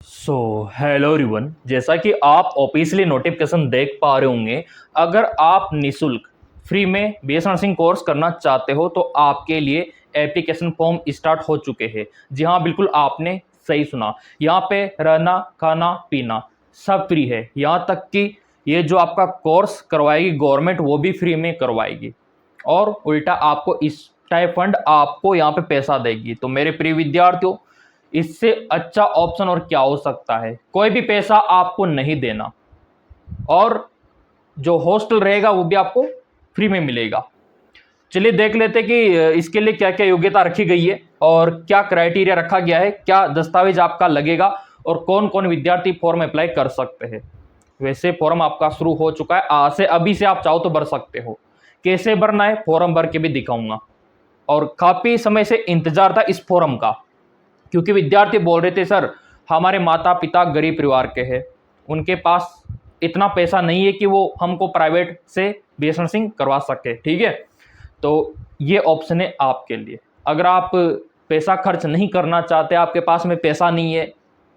So hello everyone, जैसा कि आप ऑफिशियली नोटिफिकेशन देख पा रहे होंगे। अगर आप निशुल्क फ्री में बीएससी नर्सिंग कोर्स करना चाहते हो तो आपके लिए एप्लीकेशन फॉर्म स्टार्ट हो चुके हैं। जी हाँ, बिल्कुल आपने सही सुना। यहाँ पे रहना खाना पीना सब फ्री है। यहाँ तक कि ये जो आपका कोर्स करवाएगी गवर्नमेंट वो भी फ्री में करवाएगी और उल्टा आपको स्टाइपेंड आपको यहाँ पे पैसा देगी। तो मेरे प्रिय विद्यार्थियों, इससे अच्छा ऑप्शन और क्या हो सकता है। कोई भी पैसा आपको नहीं देना और जो हॉस्टल रहेगा वो भी आपको फ्री में मिलेगा। चलिए देख लेते हैं कि इसके लिए क्या क्या योग्यता रखी गई है और क्या क्राइटेरिया रखा गया है, क्या दस्तावेज आपका लगेगा और कौन कौन विद्यार्थी फॉर्म अप्लाई कर सकते हैं। वैसे फॉर्म आपका शुरू हो चुका है, आज से अभी से आप चाहो तो भर सकते हो। कैसे भरना है फॉर्म भर के भी दिखाऊंगा। और काफी समय से इंतजार था इस फॉर्म का, क्योंकि विद्यार्थी बोल रहे थे सर हमारे माता पिता गरीब परिवार के हैं, उनके पास इतना पैसा नहीं है कि वो हमको प्राइवेट से बीएससी नर्सिंग करवा सके। ठीक है, तो ये ऑप्शन है आपके लिए। अगर आप पैसा खर्च नहीं करना चाहते, आपके पास में पैसा नहीं है,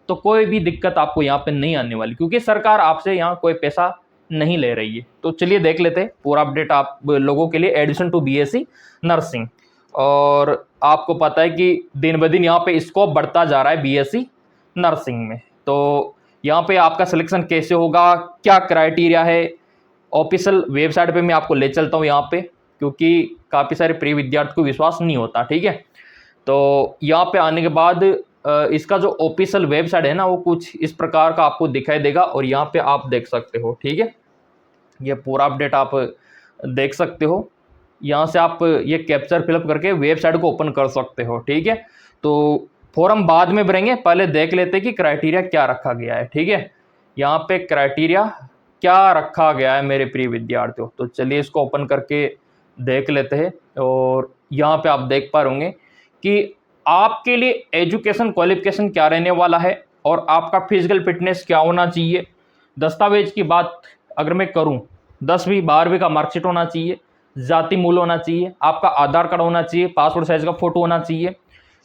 तो कोई भी दिक्कत आपको यहाँ पे नहीं आने वाली, क्योंकि सरकार आपसे यहाँ कोई पैसा नहीं ले रही है। तो चलिए देख लेते हैं पूरा अपडेट आप लोगों के लिए एडमिशन टू बीएससी नर्सिंग। और आपको पता है कि दिन ब दिन यहाँ पे स्कोप बढ़ता जा रहा है बीएससी नर्सिंग में। तो यहाँ पे आपका सिलेक्शन कैसे होगा, क्या क्राइटेरिया है, ऑफिशियल वेबसाइट पे मैं आपको ले चलता हूँ यहाँ पे, क्योंकि काफ़ी सारे प्रिय विद्यार्थी को विश्वास नहीं होता। ठीक है, तो यहाँ पे आने के बाद इसका जो ऑफिशियल वेबसाइट है ना वो कुछ इस प्रकार का आपको दिखाई देगा और यहाँ पे आप देख सकते हो। ठीक है, ये पूरा अपडेट आप देख सकते हो। यहाँ से आप ये कैप्चर फिलअप करके वेबसाइट को ओपन कर सकते हो। ठीक है, तो फॉर्म बाद में भरेंगे, पहले देख लेते हैं कि क्राइटेरिया क्या रखा गया है। ठीक है, यहाँ पे क्राइटेरिया क्या रखा गया है मेरे प्रिय विद्यार्थियों। तो चलिए इसको ओपन करके देख लेते हैं। और यहाँ पे आप देख पा रहे कि आपके लिए एजुकेशन क्वालिफिकेशन क्या रहने वाला है और आपका फिजिकल फिटनेस क्या होना चाहिए। दस्तावेज की बात अगर मैं करूँ, 10वीं 12वीं का मार्कशीट होना चाहिए, जाति मूल होना चाहिए, आपका आधार कार्ड होना चाहिए, पासपोर्ट साइज का फोटो होना चाहिए।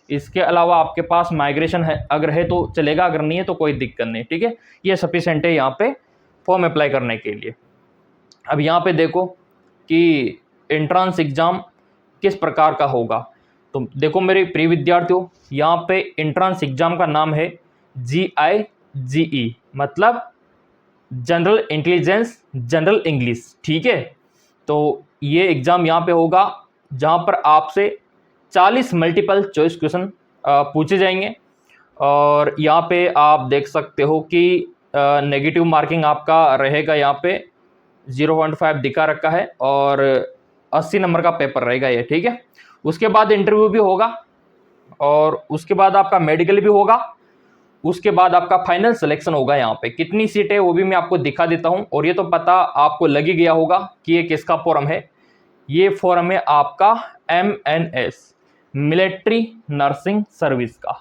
इसके अलावा आपके पास माइग्रेशन है, अगर है तो चलेगा, अगर नहीं है तो कोई दिक्कत नहीं। ठीक है, ये सफिशिएंट है यहाँ पे फॉर्म अप्लाई करने के लिए। अब यहाँ पे देखो कि एंट्रेंस एग्जाम किस प्रकार का होगा। तो देखो मेरे प्रिय विद्यार्थियों, यहाँ पे एंट्रेंस एग्जाम का नाम है GIGE, मतलब जनरल इंटेलिजेंस जनरल इंग्लिश। ठीक है, तो ये एग्ज़ाम यहाँ पे होगा जहाँ पर आपसे 40 मल्टीपल चॉइस क्वेश्चन पूछे जाएंगे। और यहाँ पे आप देख सकते हो कि नेगेटिव मार्किंग आपका रहेगा, यहाँ पे 0.5 दिखा रखा है और 80 नंबर का पेपर रहेगा ये। ठीक है, उसके बाद इंटरव्यू भी होगा और उसके बाद आपका मेडिकल भी होगा, उसके बाद आपका फाइनल सिलेक्शन होगा। यहाँ पे कितनी सीट है वो भी मैं आपको दिखा देता हूँ। और ये तो पता आपको लग ही गया होगा कि ये किसका फॉर्म है। ये फॉर्म है आपका MNS मिलिट्री नर्सिंग सर्विस का।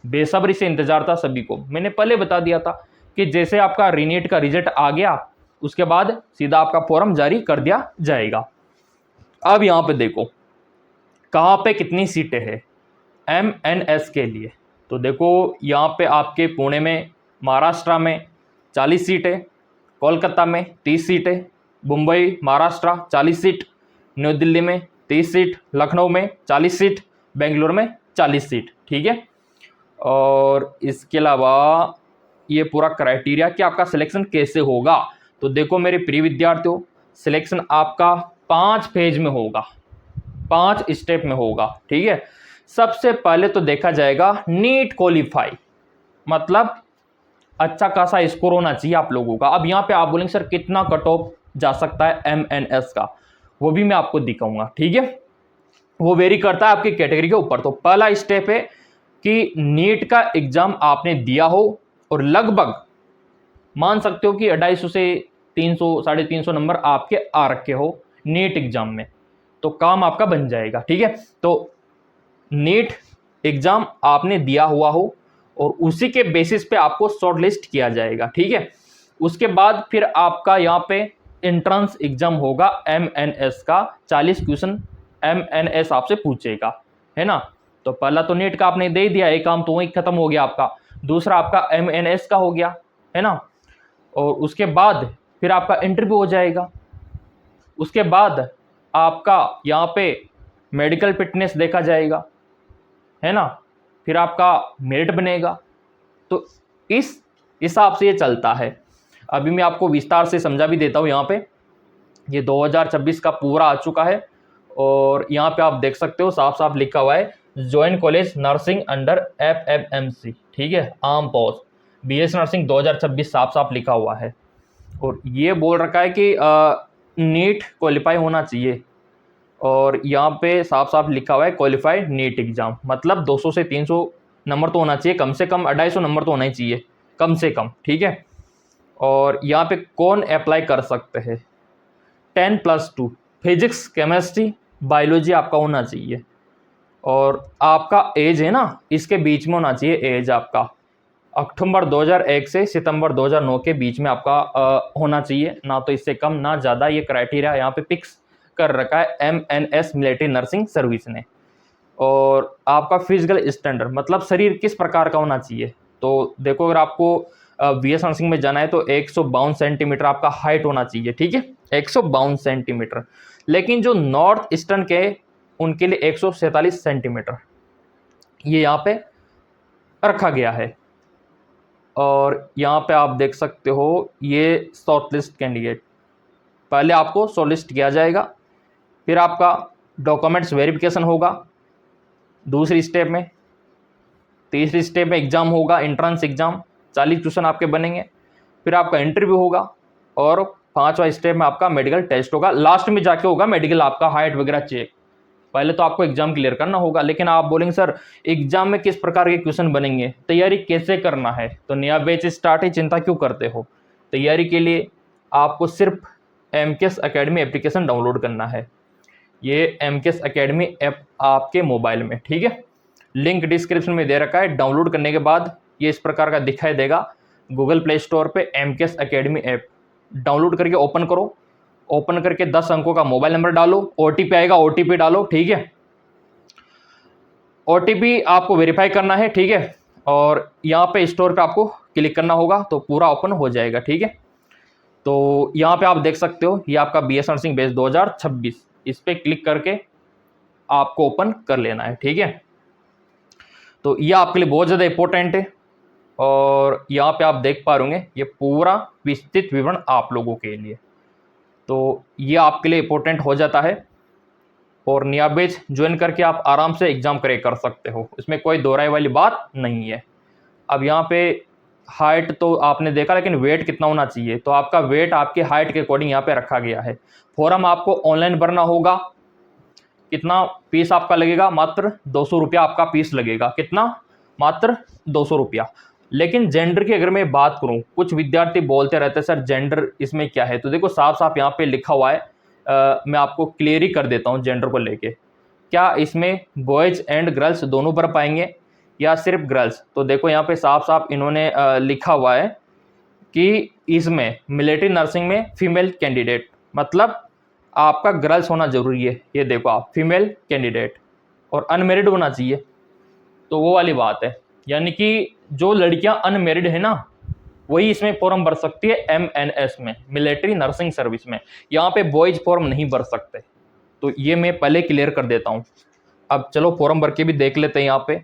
बेसब्री से इंतजार था सभी को। मैंने पहले बता दिया था कि जैसे आपका रीनीट का रिजल्ट आ गया उसके बाद सीधा आपका फॉर्म जारी कर दिया जाएगा। अब यहाँ पे देखो कहाँ पे कितनी सीटें हैं MNS के लिए। तो देखो यहाँ पे आपके पुणे में महाराष्ट्र में 40 सीट है, कोलकाता में 30 सीट है, मुंबई महाराष्ट्र 40 सीट, न्यू दिल्ली में 30 सीट, लखनऊ में 40 सीट, बेंगलुरु में 40 सीट। ठीक है, और इसके अलावा ये पूरा क्राइटेरिया कि आपका सिलेक्शन कैसे होगा। तो देखो मेरे प्रिय विद्यार्थियों, सिलेक्शन आपका 5 फेज में होगा, 5 स्टेप में होगा। ठीक है, सबसे पहले तो देखा जाएगा नीट क्वालिफाई, मतलब अच्छा खासा स्कोर होना चाहिए आप लोगों का। अब यहाँ पे आप बोलेंगे सर कितना कट ऑफ जा सकता है MNS का, वो भी मैं आपको दिखाऊंगा। ठीक है, वो वेरी करता है आपकी कैटेगरी के ऊपर। तो पहला स्टेप है कि नीट का एग्जाम आपने दिया हो और लगभग मान सकते हो कि 250 से 300 350 नंबर आपके आ रखे हो नीट एग्जाम में, तो काम आपका बन जाएगा। ठीक है, तो नीट एग्जाम आपने दिया हुआ हो और उसी के बेसिस पे आपको शॉर्ट लिस्ट किया जाएगा। ठीक है, उसके बाद फिर आपका यहाँ पे एंट्रेंस एग्जाम होगा MNS का। 40 क्वेश्चन MNS आपसे पूछेगा, है ना। तो पहला तो नीट का आपने दे दिया, एक काम तो वही खत्म हो गया आपका। दूसरा आपका MNS का हो गया, है ना, और उसके बाद फिर आपका इंटरव्यू हो जाएगा। उसके बाद आपका यहाँ पे मेडिकल फिटनेस देखा जाएगा, है ना, फिर आपका मेरिट बनेगा। तो इस हिसाब से ये चलता है। अभी मैं आपको विस्तार से समझा भी देता हूँ। यहाँ पे ये 2026 का पूरा आ चुका है और यहाँ पे आप देख सकते हो साफ साफ लिखा हुआ है join college nursing under FMMC, ठीक है, आम पोस्ट BS नर्सिंग 2026 साफ साफ लिखा हुआ है। और ये बोल रखा है कि नीट क्वालिफाई होना चाहिए और यहाँ पे साफ साफ लिखा हुआ है क्वालिफाइड नीट एग्जाम, मतलब 200 से 300 नंबर तो होना चाहिए, कम से कम 250 नंबर तो होना ही चाहिए कम से कम, ठीक है। और यहाँ पे कौन अप्लाई कर सकते हैं, 10+2 फिजिक्स केमिस्ट्री बायोलॉजी आपका होना चाहिए और आपका एज है ना इसके बीच में होना चाहिए। एज आपका अक्टूबर 2001 से सितंबर 2009 के बीच में आपका होना चाहिए, ना तो इससे कम ना ज़्यादा। ये क्राइटेरिया यहाँ पे फिक्स कर रखा है MNS मिलिट्री नर्सिंग सर्विस ने। और आपका फिजिकल स्टैंडर्ड मतलब शरीर किस प्रकार का होना चाहिए, तो देखो अगर आपको BS नर्सिंग में जाना है तो 152 सेंटीमीटर आपका हाइट होना चाहिए, ठीक है, 152 सेंटीमीटर। लेकिन जो नॉर्थ ईस्टर्न के उनके लिए 147 सेंटीमीटर ये यहाँ पे रखा गया है। और यहाँ पे आप देख सकते हो ये शॉर्ट लिस्ट कैंडिडेट, पहले आपको शॉर्ट लिस्ट किया जाएगा, फिर आपका डॉक्यूमेंट्स वेरिफिकेशन होगा दूसरी स्टेप में, तीसरी स्टेप में एग्जाम होगा, एंट्रेंस एग्जाम, 40 क्वेश्चन आपके बनेंगे, फिर आपका इंटरव्यू होगा और 5वां स्टेप में आपका मेडिकल टेस्ट होगा। लास्ट में जाके होगा मेडिकल आपका हाइट वगैरह चेक। पहले तो आपको एग्जाम क्लियर करना होगा। लेकिन आप बोलेंगे सर एग्जाम में किस प्रकार के क्वेश्चन बनेंगे, तैयारी कैसे करना है, तो नया बैच स्टार्ट है, चिंता क्यों करते हो। तैयारी के लिए आपको सिर्फ MKS अकेडमी एप्लीकेशन डाउनलोड करना है। ये MKS अकेडमी ऐप आपके मोबाइल में, ठीक है, लिंक डिस्क्रिप्शन में दे रखा है। डाउनलोड करने के बाद ये इस प्रकार का दिखाई देगा गूगल प्ले स्टोर पे MKS अकेडमी ऐप। डाउनलोड करके ओपन करो, ओपन करके 10 अंकों का मोबाइल नंबर डालो, OTP आएगा, OTP डालो, ठीक है। OTP आपको वेरीफाई करना है, ठीक है, और यहाँ पे स्टोर पे आपको क्लिक करना होगा तो पूरा ओपन हो जाएगा, ठीक है। तो यहाँ पे आप देख सकते हो ये आपका BS नर्सिंग बैच 2026, इस पर क्लिक करके आपको ओपन कर लेना है, ठीक है। तो ये आपके लिए बहुत ज़्यादा इंपॉर्टेंट है और यहाँ पे आप देख पा रहे ये पूरा विस्तृत विवरण आप लोगों के लिए, तो ये आपके लिए इंपॉर्टेंट हो जाता है। और नया बैच ज्वाइन करके आप आराम से एग्जाम क्रैक कर सकते हो, इसमें कोई दोहराई वाली बात नहीं है। अब यहाँ पे हाइट तो आपने देखा, लेकिन वेट कितना होना चाहिए, तो आपका वेट आपकी हाइट के अकॉर्डिंग यहाँ पे रखा गया है। फॉर्म आपको ऑनलाइन भरना होगा। कितना फीस आपका लगेगा, मात्र 200 रुपया आपका फीस लगेगा। कितना, मात्र 200 रुपया। लेकिन जेंडर की अगर मैं बात करूं, कुछ विद्यार्थी बोलते रहते हैं सर जेंडर इसमें क्या है, तो देखो साफ साफ यहाँ पे लिखा हुआ है, मैं आपको क्लियर ही कर देता हूँ जेंडर को लेके। क्या इसमें बॉयज एंड गर्ल्स दोनों भर पाएंगे या सिर्फ गर्ल्स, तो देखो यहाँ पे साफ साफ इन्होंने लिखा हुआ है कि इसमें मिलिट्री नर्सिंग में फीमेल कैंडिडेट, मतलब आपका गर्ल्स होना जरूरी है। ये देखो आप फीमेल कैंडिडेट और अनमेरिड होना चाहिए, तो वो वाली बात है, यानी कि जो लड़कियां अनमेरिड है ना वही इसमें फॉर्म भर सकती है MNS में, मिलिट्री नर्सिंग सर्विस में। यहाँ पे बॉयज फॉर्म नहीं भर सकते, तो ये मैं पहले क्लियर कर देता हूँ। अब चलो फॉर्म भर के भी देख लेते हैं। यहाँ पे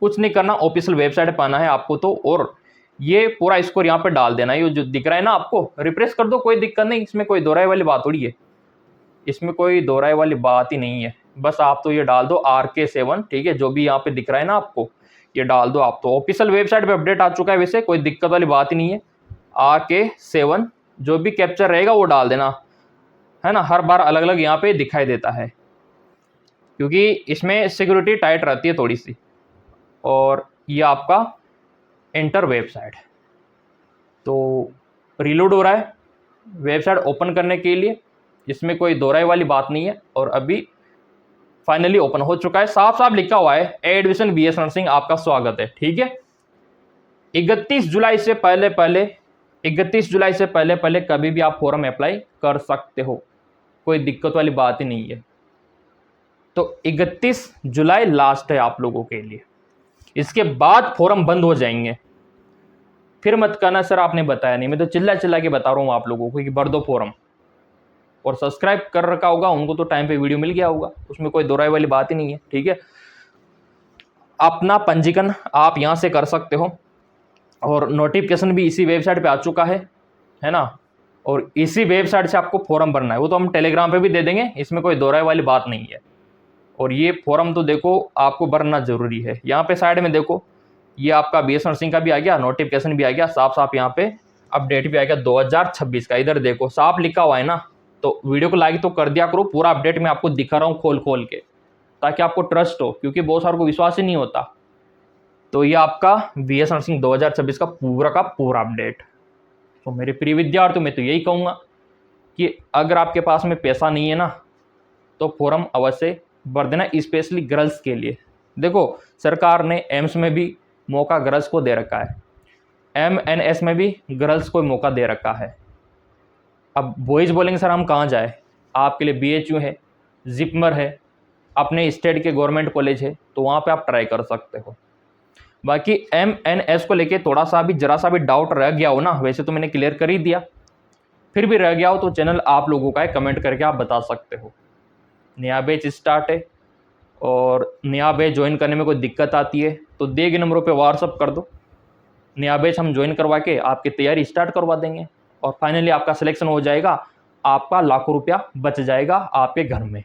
कुछ नहीं करना, ऑफिशियल वेबसाइट पर आना है आपको तो, और ये पूरा स्कोर यहाँ पे डाल देना है। ये जो दिख रहा है ना आपको, रिप्रेस कर दो, कोई दिक्कत नहीं, इसमें कोई दोहराई वाली बात थोड़ी है, इसमें कोई दोहराई वाली बात ही नहीं है। बस आप तो ये डाल दो RK7, ठीक है, जो भी यहाँ पे दिख रहा है ना आपको ये डाल दो आप। तो ऑफिशियल वेबसाइट पे अपडेट आ चुका है, वैसे कोई दिक्कत वाली बात ही नहीं है। RK7 जो भी कैप्चर रहेगा वो डाल देना, है ना, हर बार अलग अलग यहाँ पे दिखाई देता है क्योंकि इसमें सिक्योरिटी टाइट रहती है थोड़ी सी। और ये आपका एंटर वेबसाइट, तो रीलोड हो रहा है वेबसाइट ओपन करने के लिए, इसमें कोई दोहराई वाली बात नहीं है। और अभी फाइनली ओपन हो चुका है, साफ साफ लिखा हुआ है एडमिशन BS नर्सिंग आपका स्वागत है, ठीक है। 31 जुलाई से पहले पहले कभी भी आप फॉर्म अप्लाई कर सकते हो, कोई दिक्कत वाली बात ही नहीं है। तो 31 जुलाई लास्ट है आप लोगों के लिए। इसके बाद फॉर्म बंद हो जाएंगे। फिर मत कहना सर आपने बताया नहीं, मैं तो चिल्ला चिल्ला के बता रहा हूँ आप लोगों को कि भर दो फॉर्म। और सब्सक्राइब कर रखा होगा उनको तो टाइम पे वीडियो मिल गया होगा, उसमें कोई दोहराई वाली बात ही नहीं है। ठीक है, अपना पंजीकरण आप यहाँ से कर सकते हो और नोटिफिकेशन भी इसी वेबसाइट पे आ चुका है ना। और इसी वेबसाइट से आपको फॉर्म भरना है, वो तो हम टेलीग्राम पे भी दे देंगे, इसमें कोई दोहराई वाली बात नहीं है। और ये फॉर्म तो देखो आपको भरना जरूरी है। यहाँ पे साइड में देखो, ये आपका बीएस नर्सिंग का भी आ गया, नोटिफिकेशन भी आ गया, साफ साफ यहाँ पे अपडेट भी आ गया 2026 का। इधर देखो साफ लिखा हुआ है ना, तो वीडियो को लाइक तो कर दिया करो, पूरा अपडेट मैं आपको दिखा रहा हूँ खोल खोल के, ताकि आपको ट्रस्ट हो, क्योंकि बहुत सारों को विश्वास ही नहीं होता। तो ये आपका बीएस नर्सिंग 2026 का पूरा अपडेट। तो मेरे प्रिय विद्यार्थियों, मैं तो यही कहूँगा कि अगर आपके पास में पैसा नहीं है ना, तो फॉर्म अवश्य भर देना, स्पेशली गर्ल्स के लिए। देखो सरकार ने एम्स में भी मौका गर्ल्स को दे रखा है, एमएनएस में भी गर्ल्स को मौका दे रखा है। अब बॉयज़ बोलेंगे सर हम कहाँ जाए, आपके लिए बीएचयू है, जिपमर है, अपने स्टेट के गवर्नमेंट कॉलेज है, तो वहाँ पे आप ट्राई कर सकते हो। बाकी एमएनएस को लेके थोड़ा सा भी जरा सा भी डाउट रह गया हो ना, वैसे तो मैंने क्लियर कर ही दिया, फिर भी रह गया हो तो चैनल आप लोगों का है, कमेंट करके आप बता सकते हो। नया बैच स्टार्ट है, और नया बैच ज्वाइन करने में कोई दिक्कत आती है तो दिए गए नंबरों पे व्हाट्सअप कर दो, नया बैच हम ज्वाइन करवा के आपकी तैयारी स्टार्ट करवा देंगे, और फाइनली आपका सिलेक्शन हो जाएगा, आपका लाखों रुपया बच जाएगा आपके घर में।